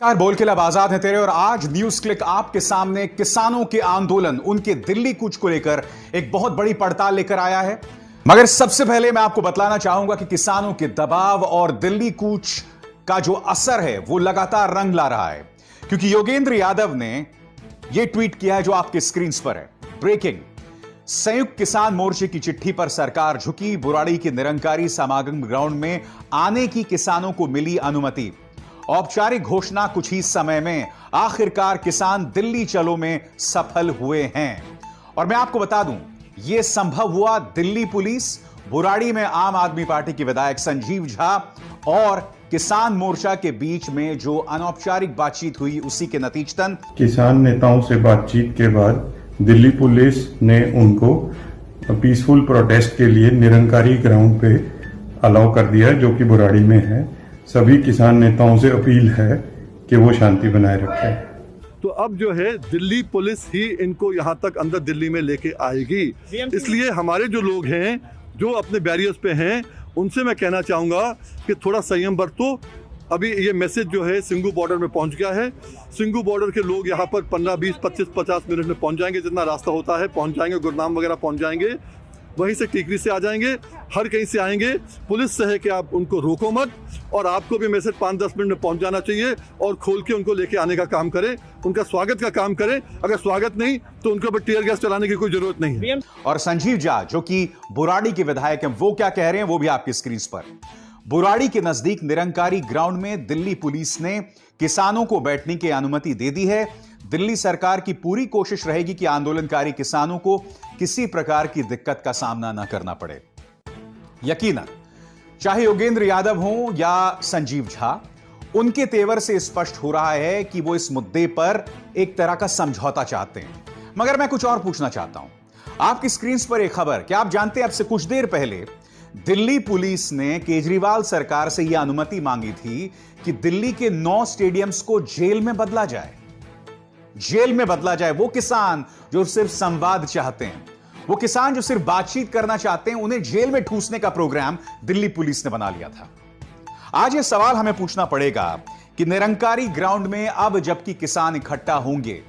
यार बोल के लब आजाद है तेरे। और आज न्यूज क्लिक आपके सामने किसानों के आंदोलन, उनके दिल्ली कूच को लेकर एक बहुत बड़ी पड़ताल लेकर आया है। मगर सबसे पहले मैं आपको बतलाना चाहूंगा कि किसानों के दबाव और दिल्ली कूच का जो असर है वो लगातार रंग ला रहा है, क्योंकि योगेंद्र यादव ने यह ट्वीट किया है जो आपके स्क्रीन पर है। ब्रेकिंग, संयुक्त किसान मोर्चे की चिट्ठी पर सरकार झुकी, बुराड़ी के निरंकारी समागम ग्राउंड में आने की किसानों को मिली अनुमति। औपचारिक घोषणा कुछ ही समय में, आखिरकार किसान दिल्ली चलो में सफल हुए हैं। और मैं आपको बता दूं, यह संभव हुआ दिल्ली पुलिस, बुराड़ी में आम आदमी पार्टी के विधायक संजीव झा और किसान मोर्चा के बीच में जो अनौपचारिक बातचीत हुई उसी के नतीजतन किसान नेताओं से बातचीत के बाद दिल्ली पुलिस ने उनको पीसफुल प्रोटेस्ट के लिए निरंकारी ग्राउंड पे अलाउ कर दिया है, जो कि बुराड़ी में है। सभी किसान नेताओं से अपील है कि वो शांति बनाए रखें। तो अब जो है दिल्ली पुलिस ही इनको यहाँ तक अंदर दिल्ली में लेके आएगी। इसलिए हमारे जो लोग हैं जो अपने बैरियर्स पे हैं उनसे मैं कहना चाहूँगा कि थोड़ा संयम बरतो। अभी ये मैसेज जो है सिंगू बॉर्डर में पहुंच गया है। सिंगू बॉर्डर के लोग यहाँ पर 15, 20, 25, 50 मिनट में पहुंच जाएंगे, जितना रास्ता होता है पहुंच जाएंगे। गुरनाम वगैरह पहुंच जाएंगे, वहीं से टीकरी से आ जाएंगे, हर कहीं से आएंगे। पुलिस से है कि आप उनको रोको मत, और आपको भी मैसेज 5-10 मिनट में पहुंच जाना चाहिए और खोल के उनको लेके आने का काम करें, उनका स्वागत का काम करें। अगर स्वागत नहीं तो उनके ऊपर टीयर गैस चलाने की कोई जरूरत नहीं है। और संजीव झा जो कि बुराड़ी के विधायक हैं, वो क्या कह रहे हैं वो भी आपकी स्क्रीन पर। बुराड़ी के नजदीक निरंकारी ग्राउंड में दिल्ली पुलिस ने किसानों को बैठने की अनुमति दे दी है। दिल्ली सरकार की पूरी कोशिश रहेगी कि आंदोलनकारी किसानों को किसी प्रकार की दिक्कत का सामना न करना पड़े। यकीनन चाहे योगेंद्र यादव हो या संजीव झा, उनके तेवर से स्पष्ट हो रहा है कि वो इस मुद्दे पर एक तरह का समझौता चाहते हैं। मगर मैं कुछ और पूछना चाहता हूं। आपकी स्क्रीन पर एक खबर, क्या आप जानते हैं अब से कुछ देर पहले दिल्ली पुलिस ने केजरीवाल सरकार से यह अनुमति मांगी थी कि दिल्ली के 9 स्टेडियम्स को जेल में बदला जाए। जेल में बदला जाए। वो किसान जो सिर्फ संवाद चाहते हैं, वो किसान जो सिर्फ बातचीत करना चाहते हैं, उन्हें जेल में ठूसने का प्रोग्राम दिल्ली पुलिस ने बना लिया था। आज यह सवाल हमें पूछना पड़ेगा कि निरंकारी ग्राउंड में अब जबकि किसान इकट्ठा होंगे,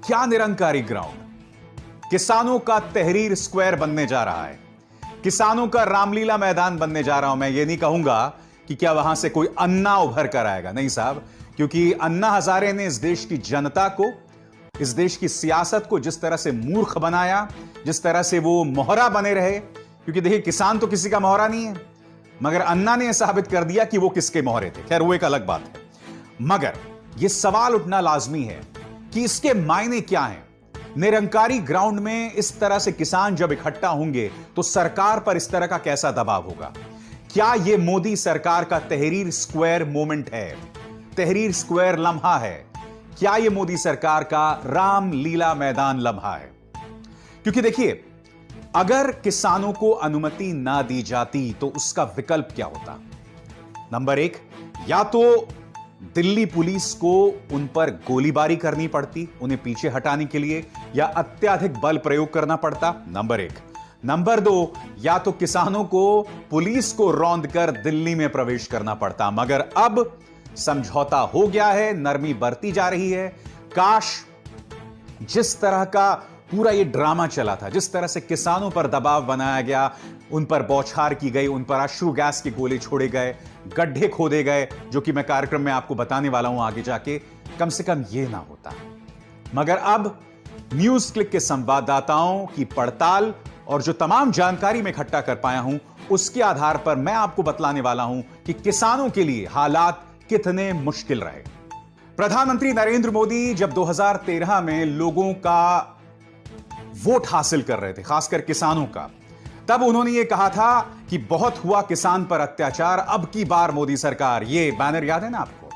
क्या निरंकारी ग्राउंड किसानों का तहरीर स्क्वायर बनने जा रहा है, किसानों का रामलीला मैदान बनने जा रहा हूं? मैं ये नहीं कहूंगा कि क्या वहां से कोई अन्ना उभर कर आएगा, नहीं साहब, क्योंकि अन्ना हजारे ने इस देश की जनता को, इस देश की सियासत को जिस तरह से मूर्ख बनाया, जिस तरह से वो मोहरा बने रहे, क्योंकि देखिए किसान तो किसी का मोहरा नहीं है, मगर अन्ना ने यह साबित कर दिया कि वो किसके मोहरे थे। खैर वो एक अलग बात है। मगर यह सवाल उठना लाजमी है कि इसके मायने क्या हैं। निरंकारी ग्राउंड में इस तरह से किसान जब इकट्ठा होंगे तो सरकार पर इस तरह का कैसा दबाव होगा? क्या यह मोदी सरकार का तहरीर स्क्वायर मोमेंट है, तहरीर स्क्वायर लम्हा है? क्या यह मोदी सरकार का रामलीला मैदान लम्हा है? क्योंकि देखिए, अगर किसानों को अनुमति ना दी जाती तो उसका विकल्प क्या होता? नंबर 1, या तो दिल्ली पुलिस को उन पर गोलीबारी करनी पड़ती उन्हें पीछे हटाने के लिए, या अत्यधिक बल प्रयोग करना पड़ता, नंबर 1। नंबर 2, या तो किसानों को पुलिस को रौंद कर दिल्ली में प्रवेश करना पड़ता। मगर अब समझौता हो गया है, नरमी बरती जा रही है। काश जिस तरह का पूरा ये ड्रामा चला था, जिस तरह से किसानों पर दबाव बनाया गया, उन पर बौछार की गई, उन पर अश्रु गैस के गोले छोड़े गए, गड्ढे खोदे गए, जो कि मैं कार्यक्रम में आपको बताने वाला हूं आगे जाके, कम से कम ये ना होता। मगर अब न्यूज क्लिक के संवाददाताओं की पड़ताल और जो तमाम जानकारी मैं इकट्ठा कर पाया हूं, उसके आधार पर मैं आपको बतलाने वाला हूं कि किसानों के लिए हालात कितने मुश्किल रहे। प्रधानमंत्री नरेंद्र मोदी जब 2013 में लोगों का वोट हासिल कर रहे थे, खासकर किसानों का, तब उन्होंने यह कहा था कि बहुत हुआ किसान पर अत्याचार, अब की बार मोदी सरकार। ये बैनर याद है ना आपको?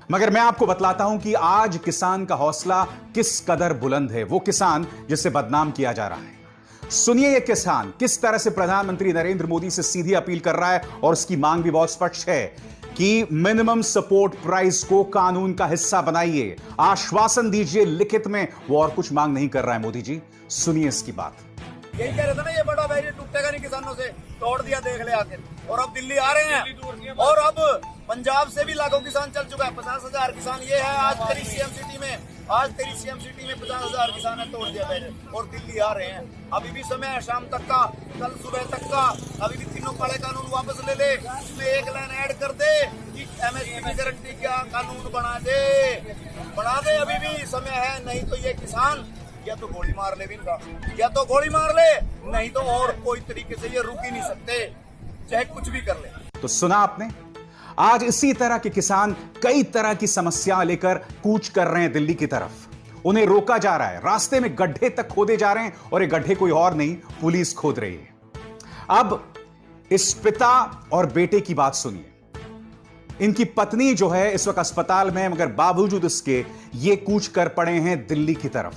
मगर मैं आपको बतलाता हूं कि आज किसान का हौसला किस कदर बुलंद है, वो किसान जिसे बदनाम किया जा रहा है। सुनिए ये किसान किस तरह से प्रधानमंत्री नरेंद्र मोदी से सीधी अपील कर रहा है, और उसकी मांग भी बहुत स्पष्ट है कि मिनिमम सपोर्ट प्राइस को कानून का हिस्सा बनाइए, आश्वासन दीजिए लिखित में। वो और कुछ मांग नहीं कर रहा है मोदी जी, सुनिए इसकी बात। यही कह रहे थे ना, ये बड़ा बैरियर टूटेगा नहीं किसानों से, तोड़ दिया देख ले आके। और अब दिल्ली आ रहे हैं, और अब पंजाब से भी लाखों किसान चल चुका है। 50,000 किसान ये है आज तेरी सीएम सिटी में, आज तेरी सीएम सिटी में 50,000 किसान ने तोड़ दिया पहले, और दिल्ली आ रहे हैं। अभी भी समय है शाम तक का, कल सुबह तक का। अभी भी तीनों काले कानून वापस ले ले, उसमें एक लाइन ऐड कर दे कि एमएसपी की गारंटी का कानून बना दे। अभी भी समय है, नहीं तो ये किसान या तो गोली मार ले इनका, या तो गोली मार ले, नहीं तो और कोई तरीके से ये रुक ही नहीं सकते, चाहे कुछ भी कर ले। तो सुना आपने, आज इसी तरह के किसान कई तरह की समस्या लेकर कूच कर रहे हैं दिल्ली की तरफ। उन्हें रोका जा रहा है, रास्ते में गड्ढे तक खोदे जा रहे हैं, और ये गड्ढे कोई और नहीं, पुलिस खोद रही है। अब इस पिता और बेटे की बात सुनिए। इनकी पत्नी जो है इस वक्त अस्पताल में है, मगर बावजूद इसके ये कूच कर पड़े हैं दिल्ली की तरफ।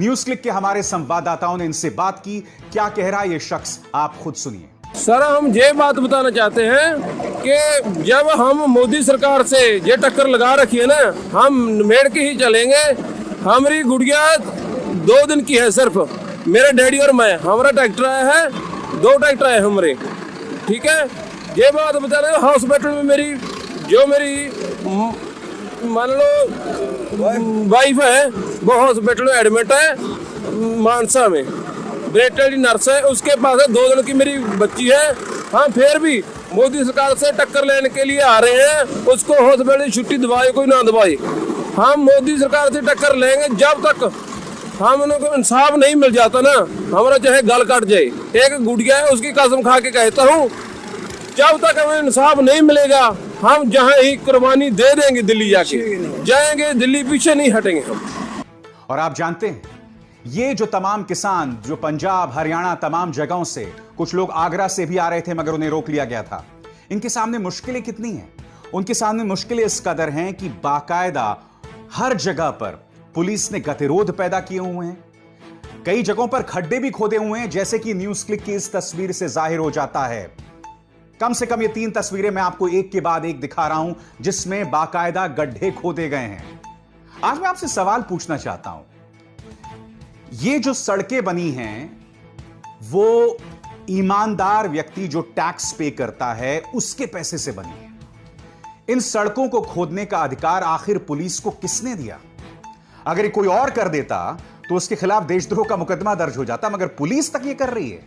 न्यूज क्लिक के हमारे संवाददाताओं ने इनसे बात की, क्या कह रहा है ये शख्स, आप खुद सुनिए। सर, हम ये बात बताना चाहते हैं कि जब हम मोदी सरकार से ये टक्कर लगा रखी है ना, हम मेड़ के ही चलेंगे। हमारी गुड़िया 2 दिन की है सिर्फ, मेरे डैडी और मैं, हमारा ट्रैक्टर आया है, 2 ट्रैक्टर आए हमारे, ठीक है। ये बात बता रहे हॉस्पिटल में मेरी मान लो वाइफ है, वो हॉस्पिटल में एडमिट है मानसा में, ब्रेटली नर्स है, उसके पास है 2 दिन की मेरी बच्ची है। हम फिर भी मोदी सरकार से टक्कर लेने के लिए आ रहे हैं, उसको हॉस्पिटल की छुट्टी दवाए कोई ना दवाए। हम मोदी सरकार से टक्कर लेंगे जब तक हम उनको इंसाफ नहीं मिल जाता ना, हमारा चाहे गल कट जाए। एक गुड़िया है, उसकी कसम खा के कहता हूँ, जब तक हमें इंसाफ नहीं मिलेगा हम जहाँ ही कुर्बानी दे देंगे, दिल्ली जाएंगे, दिल्ली पीछे नहीं हटेंगे हम। और आप जानते हैं, ये जो तमाम किसान जो पंजाब, हरियाणा, तमाम जगहों से, कुछ लोग आगरा से भी आ रहे थे मगर उन्हें रोक लिया गया था, इनके सामने मुश्किलें कितनी हैं? उनके सामने मुश्किलें इस कदर हैं कि बाकायदा हर जगह पर पुलिस ने गतिरोध पैदा किए हुए हैं। कई जगहों पर खड्डे भी खोदे हुए हैं, जैसे कि न्यूज क्लिक की इस तस्वीर से जाहिर हो जाता है। कम से कम ये 3 तस्वीरें मैं आपको एक के बाद एक दिखा रहा हूं, जिसमें बाकायदा गड्ढे खोदे गए हैं। आज मैं आपसे सवाल पूछना चाहता हूं, ये जो सड़कें बनी हैं वो ईमानदार व्यक्ति जो टैक्स पे करता है उसके पैसे से बनी है। इन सड़कों को खोदने का अधिकार आखिर पुलिस को किसने दिया? अगर ये कोई और कर देता तो उसके खिलाफ देशद्रोह का मुकदमा दर्ज हो जाता, मगर पुलिस तक ये कर रही है।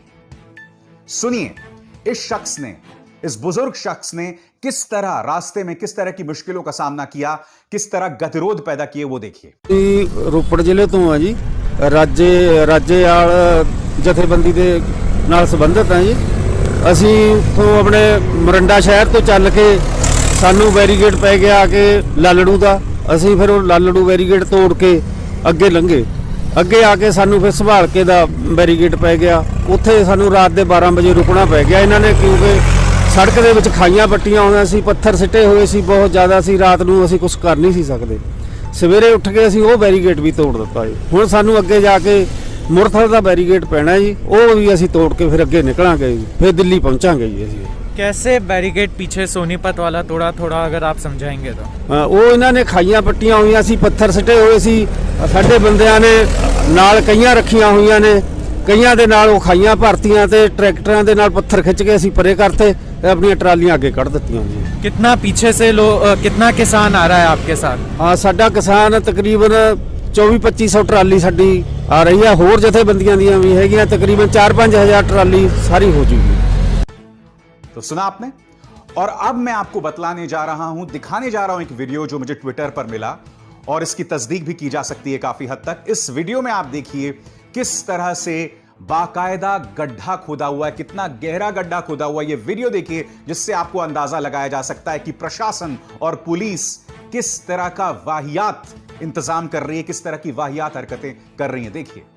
सुनिए, इस शख्स ने, इस बुजुर्ग शख्स ने किस तरह रास्ते में किस तरह की मुश्किलों का सामना किया, किस तरह गतिरोध पैदा किए, वो देखिए। ਰੋਪੜ ਜ਼ਿਲ੍ਹੇ ਤੋਂ ਆ ਜੀ, ਰਾਜੇਵਾਲ ਜਥੇਬੰਦੀ ਦੇ ਨਾਲ ਸੰਬੰਧਿਤ ਹਾਂ ਜੀ। ਅਸੀਂ ਤੋਂ ਆਪਣੇ ਮਰੰਡਾ ਸ਼ਹਿਰ ਤੋਂ ਚੱਲ ਕੇ ਸਾਨੂੰ ਬੈਰੀਗੇਡ ਪੈ ਗਿਆ ਕਿ ਲਾਲੜੂ ਦਾ, ਅਸੀਂ ਫਿਰ ਉਹ ਲਾਲੜੂ ਬੈਰੀਗੇਡ ਤੋੜ ਕੇ ਅੱਗੇ ਲੰਘੇ। ਅੱਗੇ ਆ ਕੇ ਸਾਨੂੰ ਫਿਰ ਸੰਭਾਲ ਕੇ ਦਾ ਬੈਰੀਗੇਡ ਪੈ ਗਿਆ। ਉੱਥੇ ਸਾਨੂੰ ਰਾਤ ਦੇ 12 ਵਜੇ ਰੁਕਣਾ ਪੈ ਗਿਆ ਇਹਨਾਂ ਨੇ, ਕਿਉਂਕਿ ਸੜਕ ਦੇ ਵਿੱਚ ਖਾਈਆਂ ਪੱਟੀਆਂ ਹੋਈਆਂ ਸੀ, ਪੱਥਰ ਸਿੱਟੇ ਹੋਏ ਸੀ ਬਹੁਤ ਜ਼ਿਆਦਾ ਸੀ। ਰਾਤ ਨੂੰ ਅਸੀਂ ਕੁਝ ਕਰ ਨਹੀਂ ਸੀ ਸਕਦੇ। ਸਵੇਰੇ ਉੱਠ ਕੇ ਅਸੀਂ ਉਹ ਬੈਰੀਗੇਡ ਵੀ ਤੋੜ ਦਿੱਤਾ ਜੀ। ਹੁਣ ਸਾਨੂੰ ਅੱਗੇ ਜਾ ਕੇ ਮੁਰਥਲ ਦਾ ਬੈਰੀਗੇਡ ਪੈਣਾ ਜੀ, ਉਹ ਵੀ ਅਸੀਂ ਤੋੜ ਕੇ ਫਿਰ ਅੱਗੇ ਨਿਕਲਾਂਗੇ ਜੀ, ਫਿਰ ਦਿੱਲੀ ਪਹੁੰਚਾਂਗੇ जी ਅਸੀਂ। कैसे बैरिकेड पीछे सोनीपत वाला तोड़ा, थोड़ा अगर आप समझाएंगे तो। ਉਹ ਇਹਨਾਂ ਨੇ ਖਾਈਆਂ ਪੱਟੀਆਂ ਹੋਈਆਂ ਸੀ, ਪੱਥਰ ਸਿੱਟੇ ਹੋਏ ਸੀ। ਸਾਡੇ ਬੰਦਿਆਂ ਨੇ ਨਾਲ ਕਈਆਂ ਰੱਖੀਆਂ ਹੋਈਆਂ ਨੇ, ਕਈਆਂ ਦੇ ਨਾਲ ਉਹ ਖਾਈਆਂ ਭਰਤੀਆਂ ਤੇ ਟਰੈਕਟਰਾਂ ਦੇ ਨਾਲ ਪੱਥਰ ਖਿੱਚ ਕੇ ਅਸੀਂ ਪਰੇ ਕਰਤੇ ਤੇ ਆਪਣੀਆਂ ਟਰਾਲੀਆਂ ਅੱਗੇ ਕੱਢ ਦਿੱਤੀਆਂ ਜੀ। कितना पीछे से कितना किसान आ रहा है आपके साथ? ਹਾਂ, ਸਾਡਾ ਕਿਸਾਨ ਤਕਰੀਬਨ 24-2500 ਟਰਾਲੀ ਸਾਡੀ ਆ ਰਹੀ ਹੈ। ਹੋਰ ਜਥੇਬੰਦੀਆਂ ਦੀਆਂ ਵੀ ਹੈਗੀਆਂ, ਤਕਰੀਬਨ 4-5 ਹਜ਼ਾਰ ਟਰਾਲੀ ਸਾਰੀ ਹੋ ਜੂਗੀ। तो सुना आपने, और अब मैं आपको बतलाने जा रहा हूं, दिखाने जा रहा हूं एक वीडियो जो मुझे ट्विटर पर मिला और इसकी तस्दीक भी की जा सकती है काफी हद तक। इस वीडियो में आप देखिए किस तरह से बाकायदा गड्ढा खोदा हुआ है, कितना गहरा गड्ढा खोदा हुआ है। यह वीडियो देखिए जिससे आपको अंदाजा लगाया जा सकता है कि प्रशासन और पुलिस किस तरह का वाहियात इंतजाम कर रही है, किस तरह की वाहियात हरकतें कर रही है। देखिए।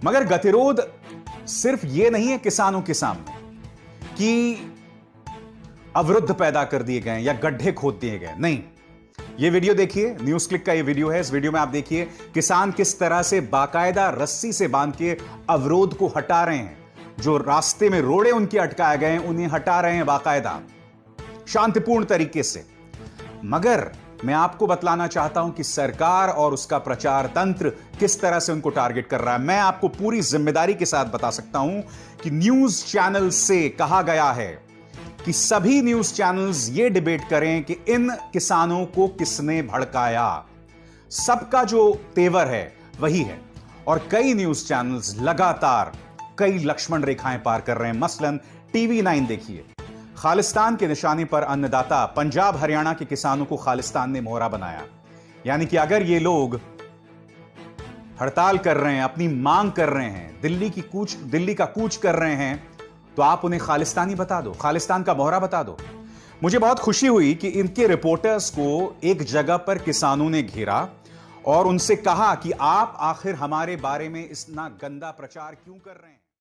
मगर गतिरोध सिर्फ ये नहीं है किसानों के सामने कि अवरुद्ध पैदा कर दिए गए या गड्ढे खोद दिए गए, नहीं। ये वीडियो देखिए, न्यूज क्लिक का ये वीडियो है। इस वीडियो में आप देखिए किसान किस तरह से बाकायदा रस्सी से बांध के अवरोध को हटा रहे हैं। जो रास्ते में रोड़े उनके अटकाए गए हैं उन्हें हटा रहे हैं बाकायदा शांतिपूर्ण तरीके से। मगर मैं आपको बतलाना चाहता हूं कि सरकार और उसका प्रचार तंत्र किस तरह से उनको टारगेट कर रहा है। मैं आपको पूरी जिम्मेदारी के साथ बता सकता हूं कि न्यूज चैनल से कहा गया है कि सभी न्यूज चैनल्स ये डिबेट करें कि इन किसानों को किसने भड़काया। सबका जो तेवर है वही है और कई न्यूज चैनल्स लगातार कई लक्ष्मण रेखाएं पार कर रहे हैं। मसलन टीवी 9 देखिए, खालिस्तान के निशाने पर अन्नदाता पंजाब हरियाणा के किसानों को खालिस्तान ने मोहरा बनाया। यानी कि अगर ये लोग हड़ताल कर रहे हैं, अपनी मांग कर रहे हैं, दिल्ली का कूच कर रहे हैं, तो आप उन्हें खालिस्तानी बता दो, खालिस्तान का मोहरा बता दो। मुझे बहुत खुशी हुई कि इनके रिपोर्टर्स को एक जगह पर किसानों ने घेरा और उनसे कहा कि आप आखिर हमारे बारे में इतना गंदा प्रचार क्यों कर रहे हैं।